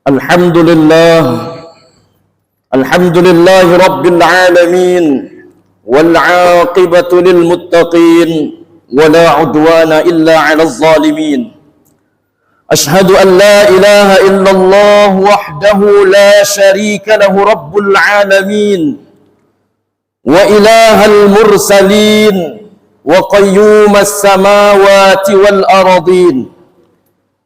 Alhamdulillah Rabbil Alamin wal aqibatu lil muttaqin wala udwana illa 'alal zalimin. Ashhadu an la ilaha illallah wahdahu la syarika lahu rabbul alamin wa ilahal mursalin wa qayyumas samawati wal aradin.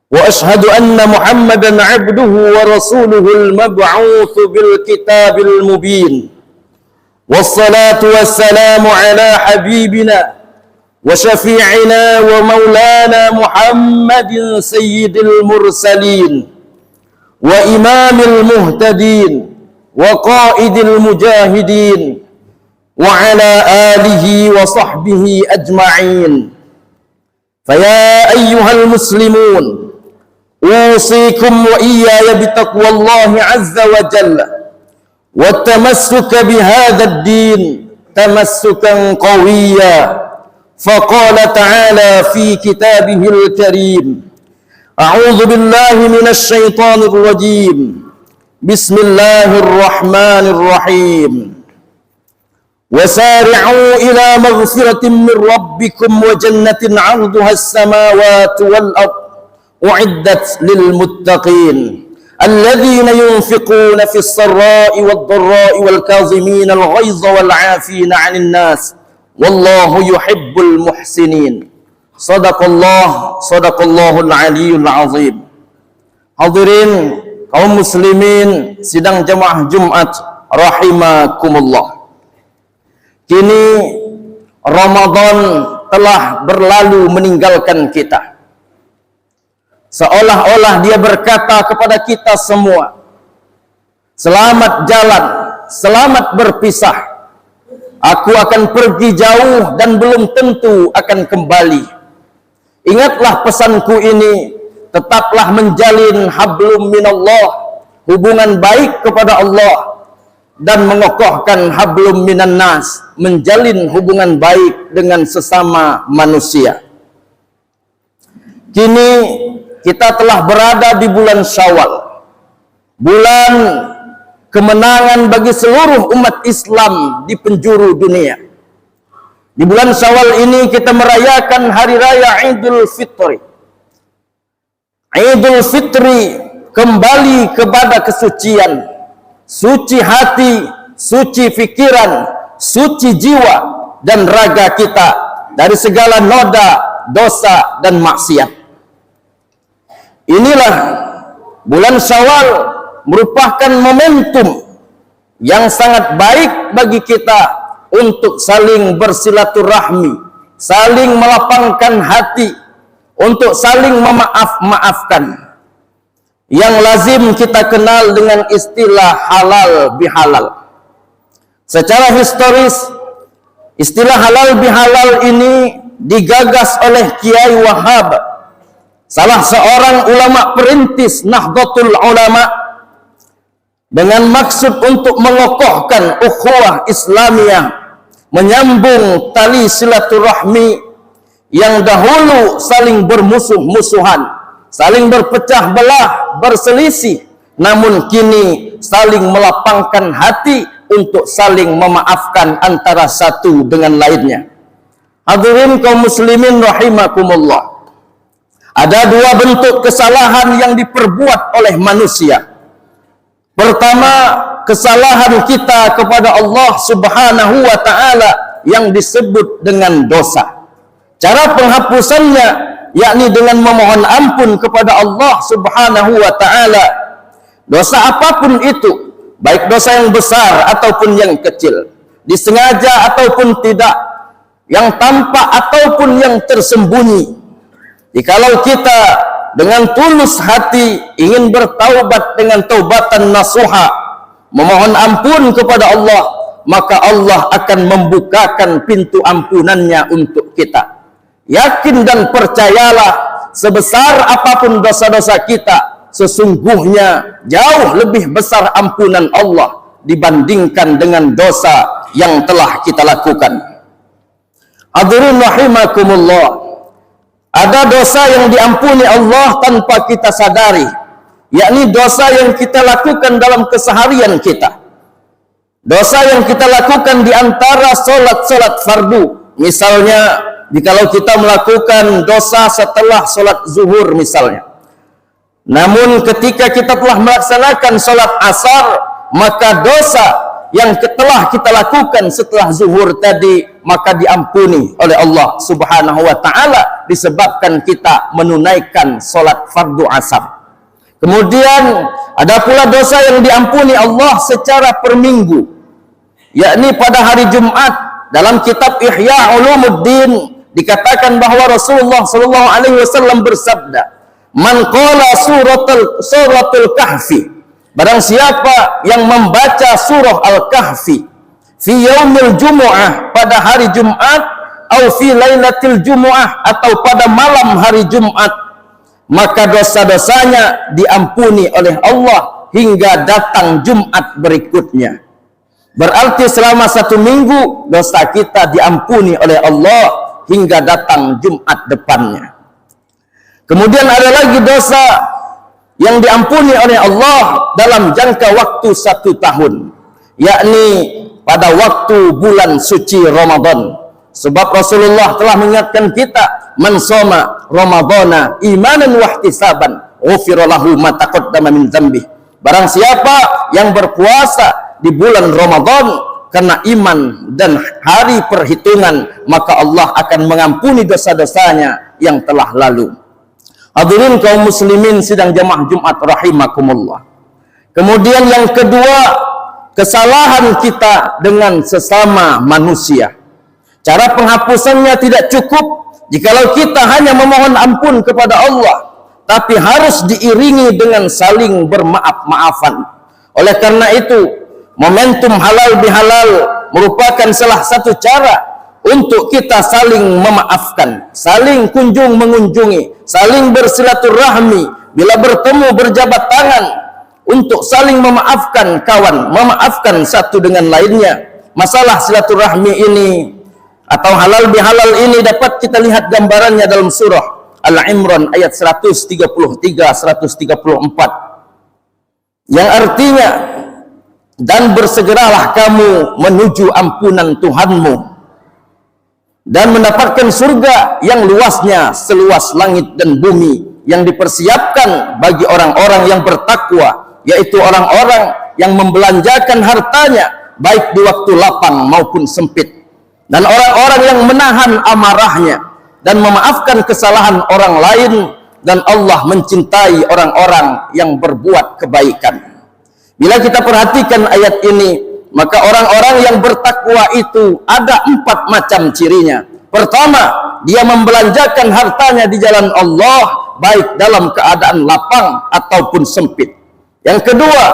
وأشهد أن محمدا عبده ورسوله المبعوث بالكتاب المبين والصلاة والسلام على حبيبنا وشفيعنا ومولانا محمد سيد المرسلين وإمام المهتدين وقائد المجاهدين وعلى آله وصحبه أجمعين. فيا أيها المسلمون أوصيكم وإياي بتقوى الله عز وجل والتمسك بهذا الدين تمسكا قويا. فقال تعالى في كتابه الكريم: أعوذ بالله من الشيطان الرجيم، بسم الله الرحمن الرحيم. وسارعوا إلى مغفرة من ربكم وجنة عرضها السماوات والأرض أعدت للمتقين الذين ينفقون في السراء والضراء والكاظمين الغيظ والعافين عن الناس والله يحب المحسنين. صدق الله العلي العظيم. Hadirin kaum muslimin sidang jamaah Jumat rahimakumullah. Kini Ramadan telah berlalu meninggalkan kita. Seolah-olah dia berkata kepada kita semua, selamat jalan, selamat berpisah. Aku akan pergi jauh dan belum tentu akan kembali. Ingatlah pesanku ini, tetaplah menjalin hablum minallah, hubungan baik kepada Allah, dan mengokohkan hablum minan nas, menjalin hubungan baik dengan sesama manusia. Kini kita telah berada di bulan Syawal, bulan kemenangan bagi seluruh umat Islam di penjuru dunia. Di bulan Syawal ini kita merayakan hari raya Idul Fitri. Idul Fitri kembali kepada kesucian, suci hati, suci pikiran, suci jiwa dan raga kita dari segala noda, dosa dan maksiat. Inilah bulan Syawal merupakan momentum yang sangat baik bagi kita untuk saling bersilaturahmi, saling melapangkan hati, untuk saling memaaf-maafkan. Yang lazim kita kenal dengan istilah halal bihalal. Secara historis, istilah halal bihalal ini digagas oleh Kiai Wahab, salah seorang ulama perintis Nahdlatul Ulama, dengan maksud untuk mengokohkan ukhuwah Islamiyah, menyambung tali silaturahmi yang dahulu saling bermusuh-musuhan, saling berpecah belah, berselisih, namun kini saling melapangkan hati untuk saling memaafkan antara satu dengan lainnya. Hadirin kaum muslimin rahimakumullah. Ada dua bentuk kesalahan yang diperbuat oleh manusia. Pertama, kesalahan kita kepada Allah Subhanahu wa ta'ala yang disebut dengan dosa. Cara penghapusannya yakni dengan memohon ampun kepada Allah Subhanahu wa ta'ala. Dosa apapun itu, baik dosa yang besar ataupun yang kecil, disengaja ataupun tidak, yang tampak ataupun yang tersembunyi. Jikalau kita dengan tulus hati ingin bertaubat dengan taubatan nasuha, memohon ampun kepada Allah, maka Allah akan membukakan pintu ampunannya untuk kita. Yakin dan percayalah, sebesar apapun dosa-dosa kita, sesungguhnya jauh lebih besar ampunan Allah dibandingkan dengan dosa yang telah kita lakukan. Hadirin rahimakumullah. Ada dosa yang diampuni Allah tanpa kita sadari. yakni dosa yang kita lakukan dalam keseharian kita. Dosa yang kita lakukan di antara solat-solat fardu. Misalnya, jikalau kita melakukan dosa setelah solat zuhur misalnya. Namun ketika kita telah melaksanakan solat asar, maka dosa yang telah kita lakukan setelah zuhur tadi, maka diampuni oleh Allah Subhanahu wa ta'ala disebabkan kita menunaikan solat fardu asar. Kemudian ada pula dosa yang diampuni Allah secara per minggu, yakni pada hari Jumat. Dalam kitab Ihya Ulumuddin dikatakan bahwa Rasulullah sallallahu alaihi wasallam bersabda, "Man qala suratul kahfi," barang siapa yang membaca surah Al-Kahfi fi yaumil jumu'ah, pada hari Jumat, atau fi lailatil jumu'ah, atau pada malam hari Jumat, maka dosa-dosanya diampuni oleh Allah hingga datang Jumat berikutnya. Berarti selama 1 minggu dosa kita diampuni oleh Allah hingga datang Jumat depannya. Kemudian ada lagi dosa yang diampuni oleh Allah dalam jangka waktu 1 tahun, yakni pada waktu bulan suci Ramadan. Sebab Rasulullah telah mengingatkan kita, "Man shoma Ramadhana imanan wa ihtisaban, ghufira lahu ma taqaddama min dzambih." Barang siapa yang berpuasa di bulan Ramadan karena iman dan hari perhitungan, maka Allah akan mengampuni dosa-dosanya yang telah lalu. Hadirin kaum muslimin sidang jamaah Jumat rahimakumullah. Kemudian yang kedua, kesalahan kita dengan sesama manusia. Cara penghapusannya tidak cukup jikalau kita hanya memohon ampun kepada Allah, tapi harus diiringi dengan saling bermaaf-maafan. Oleh karena itu, momentum halal bihalal merupakan salah satu cara untuk kita saling memaafkan, saling kunjung mengunjungi, saling bersilaturahmi, bila bertemu berjabat tangan untuk saling memaafkan kawan, memaafkan satu dengan lainnya. Masalah silaturahmi ini atau halal bihalal ini dapat kita lihat gambarannya dalam surah Al-Imran ayat 133-134 yang artinya, "Dan bersegeralah kamu menuju ampunan Tuhanmu dan mendapatkan surga yang luasnya seluas langit dan bumi, yang dipersiapkan bagi orang-orang yang bertakwa, yaitu orang-orang yang membelanjakan hartanya baik di waktu lapang maupun sempit, dan orang-orang yang menahan amarahnya dan memaafkan kesalahan orang lain, dan Allah mencintai orang-orang yang berbuat kebaikan." Bila kita perhatikan ayat ini, maka orang-orang yang bertakwa itu ada 4 macam cirinya. Pertama, dia membelanjakan hartanya di jalan Allah, baik dalam keadaan lapang ataupun sempit. Yang kedua,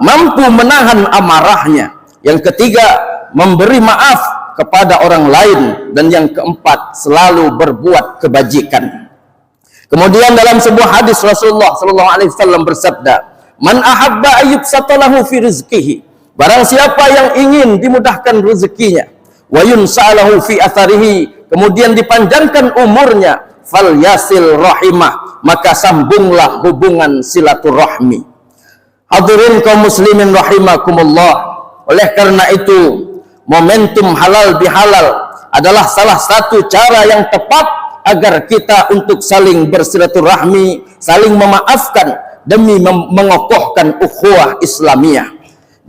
mampu menahan amarahnya. Yang ketiga, memberi maaf kepada orang lain. Dan yang keempat, selalu berbuat kebajikan. Kemudian dalam sebuah hadis Rasulullah SAW bersabda, "Man ahabba ayyub satalahu fi rizqihi," barang siapa yang ingin dimudahkan rezekinya, wa yunsa'alahu fi atharihi, kemudian dipanjangkan umurnya, fal yasil rahimah, maka sambunglah hubungan silaturahmi. Hadirin kaum muslimin rahimakumullah. Oleh karena itu, momentum halal bihalal adalah salah satu cara yang tepat agar kita untuk saling bersilaturahmi, saling memaafkan demi mengokohkan ukhuwah Islamiyah.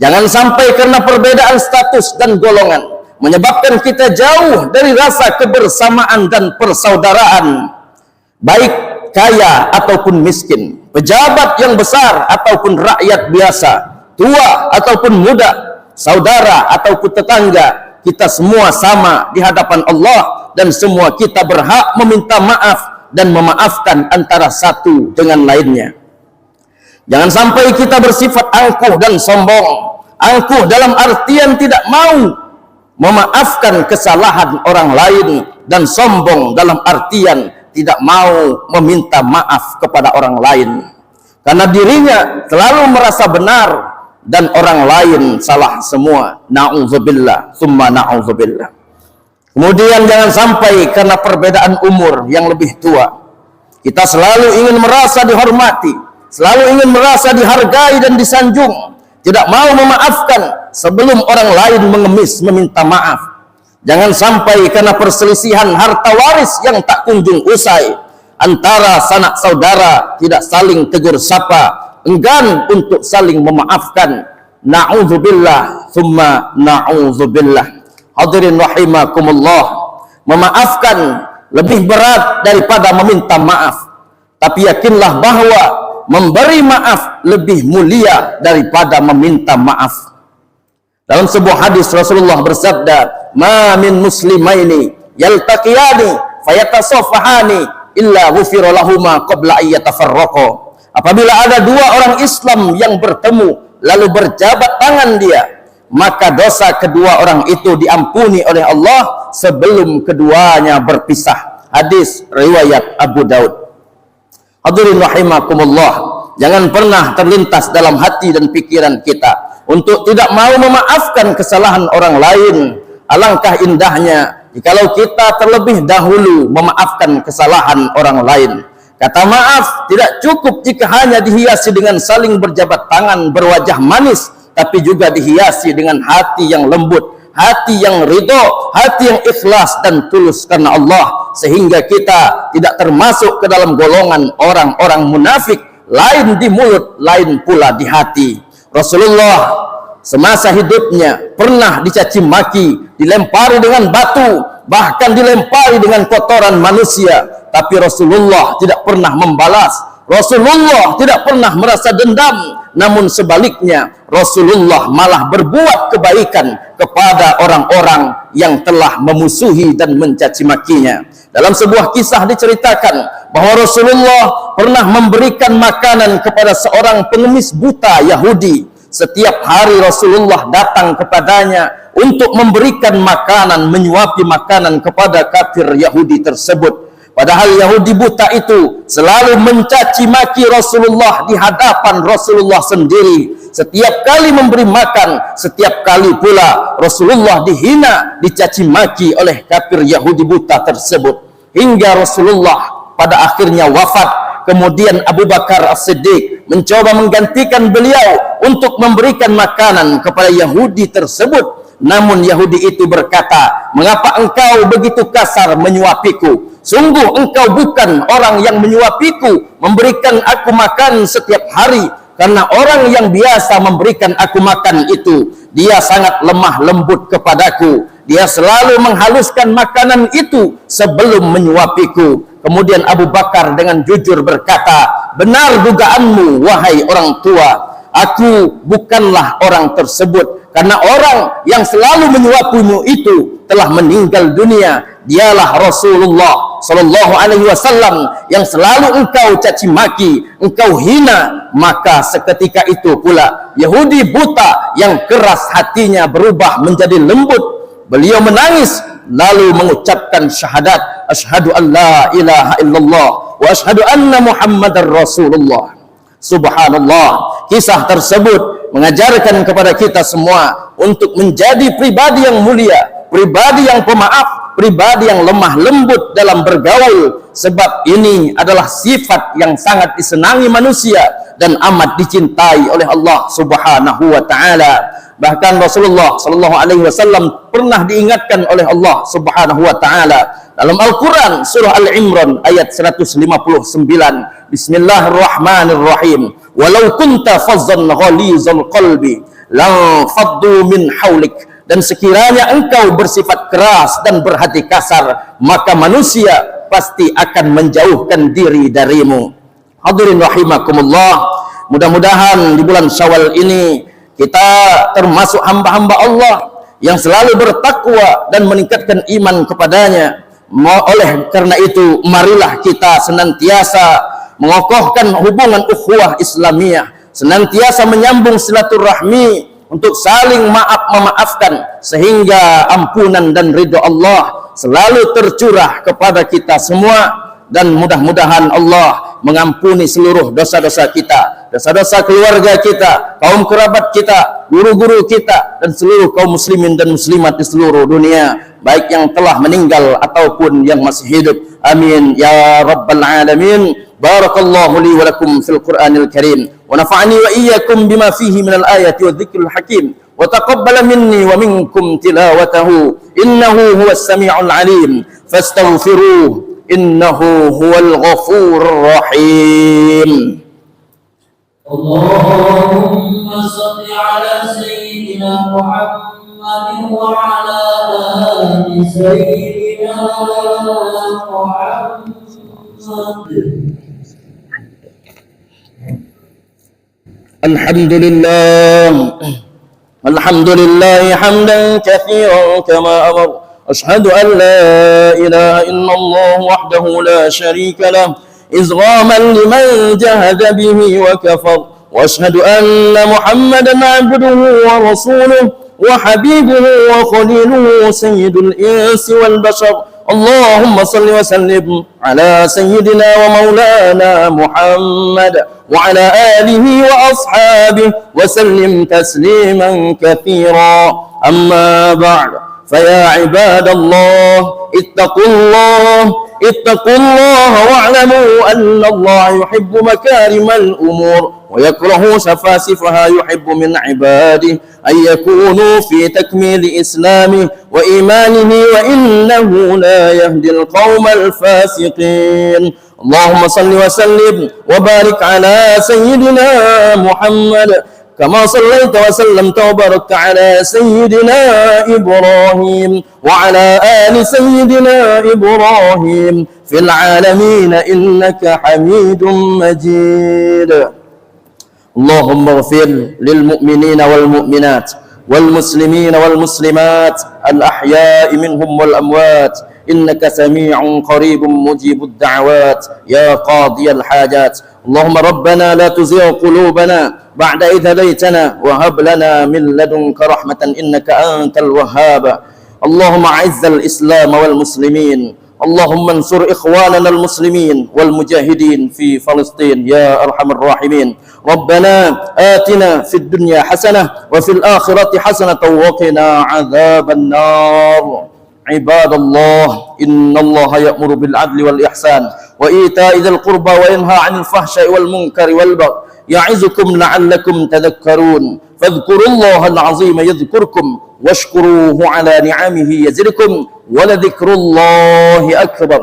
Jangan sampai karena perbedaan status dan golongan menyebabkan kita jauh dari rasa kebersamaan dan persaudaraan, baik kaya ataupun miskin, pejabat yang besar ataupun rakyat biasa, tua ataupun muda, saudara ataupun tetangga. Kita semua sama di hadapan Allah, dan semua kita berhak meminta maaf dan memaafkan antara satu dengan lainnya. Jangan sampai kita bersifat angkuh dan sombong. Angkuh dalam artian tidak mau memaafkan kesalahan orang lain, dan sombong dalam artian tidak mau meminta maaf kepada orang lain, karena dirinya selalu merasa benar dan orang lain salah semua. Na'udzubillah, summa na'udzubillah. Kemudian jangan sampai karena perbedaan umur yang lebih tua, kita selalu ingin merasa dihormati, selalu ingin merasa dihargai dan disanjung, tidak mau memaafkan sebelum orang lain mengemis meminta maaf. Jangan sampai karena perselisihan harta waris yang tak kunjung usai antara sanak saudara tidak saling tegur sapa, enggan untuk saling memaafkan. Na'udzubillah thumma na'udzubillah. Hadirin rahimakumullah, memaafkan lebih berat daripada meminta maaf. Tapi yakinlah bahwa memberi maaf lebih mulia daripada meminta maaf. Dalam sebuah hadis Rasulullah bersabda, "Ma min muslimaini yaltaqiyani fayatasaffahani illa ghufira lahuma qabla an yatafarraqa." Apabila ada dua orang Islam yang bertemu lalu berjabat tangan dia, maka dosa kedua orang itu diampuni oleh Allah sebelum keduanya berpisah. Hadis riwayat Abu Daud. Hadirin rahimakumullah, jangan pernah terlintas dalam hati dan pikiran kita untuk tidak mau memaafkan kesalahan orang lain. Alangkah indahnya jikalau kita terlebih dahulu memaafkan kesalahan orang lain. Kata maaf tidak cukup jika hanya dihiasi dengan saling berjabat tangan berwajah manis, tapi juga dihiasi dengan hati yang lembut, hati yang ridho, hati yang ikhlas dan tulus karena Allah, sehingga kita tidak termasuk ke dalam golongan orang-orang munafik, lain di mulut, lain pula di hati. Rasulullah semasa hidupnya pernah dicaci maki, dilempari dengan batu, bahkan dilempari dengan kotoran manusia, tapi Rasulullah tidak pernah membalas. Rasulullah tidak pernah merasa dendam, namun sebaliknya Rasulullah malah berbuat kebaikan kepada orang-orang yang telah memusuhi dan mencaci makinya. Dalam sebuah kisah diceritakan bahwa Rasulullah pernah memberikan makanan kepada seorang pengemis buta Yahudi. Setiap hari Rasulullah datang kepadanya untuk memberikan makanan, menyuapi makanan kepada kafir Yahudi tersebut. Padahal Yahudi buta itu selalu mencaci maki Rasulullah di hadapan Rasulullah sendiri. Setiap kali memberi makan, setiap kali pula Rasulullah dihina, dicaci maki oleh kafir Yahudi buta tersebut. Hingga Rasulullah pada akhirnya wafat. Kemudian Abu Bakar As-Siddiq mencoba menggantikan beliau untuk memberikan makanan kepada Yahudi tersebut. Namun Yahudi itu berkata, "Mengapa engkau begitu kasar menyuapiku? Sungguh engkau bukan orang yang menyuapiku, memberikan aku makan setiap hari. Karena orang yang biasa memberikan aku makan itu, dia sangat lemah lembut kepadaku. Dia selalu menghaluskan makanan itu sebelum menyuapiku." Kemudian Abu Bakar dengan jujur berkata, "Benar dugaanmu, wahai orang tua. Aku bukanlah orang tersebut, karena orang yang selalu menyuapimu itu telah meninggal dunia. Dialah Rasulullah Sallallahu Alaihi Wasallam yang selalu engkau caci maki, engkau hina." Maka seketika itu pula Yahudi buta yang keras hatinya berubah menjadi lembut. Beliau menangis lalu mengucapkan syahadat, "Asyhadu an la ilaha illallah wa asyhadu anna Muhammadar Rasulullah." Subhanallah, kisah tersebut mengajarkan kepada kita semua untuk menjadi pribadi yang mulia, pribadi yang pemaaf, pribadi yang lemah lembut dalam bergaul, sebab ini adalah sifat yang sangat disenangi manusia dan amat dicintai oleh Allah Subhanahu wa taala. Bahkan Rasulullah Sallallahu Alaihi Wasallam pernah diingatkan oleh Allah Subhanahu wa taala dalam Al-Quran surah Al-Imran ayat 159. Bismillahirrahmanirrahim. "Walau kunta fazzan ghalizal qalbi lan faddu min haulik." Dan sekiranya engkau bersifat keras dan berhati kasar, maka manusia pasti akan menjauhkan diri darimu. Hadirin rahimakumullah, mudah-mudahan di bulan Syawal ini kita termasuk hamba-hamba Allah yang selalu bertakwa dan meningkatkan iman kepadanya. Oleh karena itu, marilah kita senantiasa mengokohkan hubungan ukhuwah Islamiyah, senantiasa menyambung silaturahmi untuk saling memaafkan, sehingga ampunan dan ridho Allah selalu tercurah kepada kita semua. Dan mudah-mudahan Allah mengampuni seluruh dosa-dosa kita, dosa-dosa keluarga kita, kaum kerabat kita, guru-guru kita, dan seluruh kaum muslimin dan muslimat di seluruh dunia, baik yang telah meninggal ataupun yang masih hidup. Amin ya rabbal alamin. Barakallahu li wa lakum fil Qur'anil Karim wa nafa'ani wa iyyakum bima fihi minal ayati wadh-dhikril hakim wa taqabbala minni wa minkum tilawatahu innahu huwas sami'ul alim fastaghfiruhu innahu huwal ghafurur rahim. Allahumma salli ala sayyidina Muhammad wa ala ali sayyidina Muhammad. الحمد لله حمدا كثيرا كما أمر أشهد أن لا إله إلا الله وحده لا شريك له إزغاما لمن جهد به وكفر وأشهد أن محمدا عبده ورسوله وحبيبه وخليله سيد الإنس والبشر اللهم صل وسلم على سيدنا ومولانا محمد وعلى آله وأصحابه وسلم تسليما كثيرا أما بعد فيا عباد الله اتقوا الله واعلموا أن الله يحب مكارم الأمور ويكره سفاسفها يحب من عباده أن يكونوا في تكميل إسلامه وإيمانه وإنه لا يهدي القوم الفاسقين اللهم صل وسلم وبارك على سيدنا محمد كما صليت وسلمت وباركت على سيدنا إبراهيم وعلى آل سيدنا إبراهيم في العالمين إنك حميد مجيد اللهم اغفر للمؤمنين والمؤمنات والمسلمين والمسلمات الأحياء منهم والأموات إنك سميع قريب مجيب الدعوات يا قاضي الحاجات اللهم ربنا لا تزغ قلوبنا بعد إذ هديتنا وهب لنا من لدنك رحمة إنك أنت الوهاب اللهم أعز الإسلام والمسلمين اللهم انصر إخواننا المسلمين والمجاهدين في فلسطين يا أرحم الراحمين ربنا آتنا في الدنيا حسنة وفي الآخرة حسنة وقنا عذاب النار عباد الله إن الله يأمر بالعدل والإحسان وإيتاء ذي القربى وينهى عن الفحشاء والمنكر والبغي يعظكم لعلكم تذكرون فاذكروا الله العظيم يذكركم واشكروه على نعمه يزدكم ولذكر الله أكبر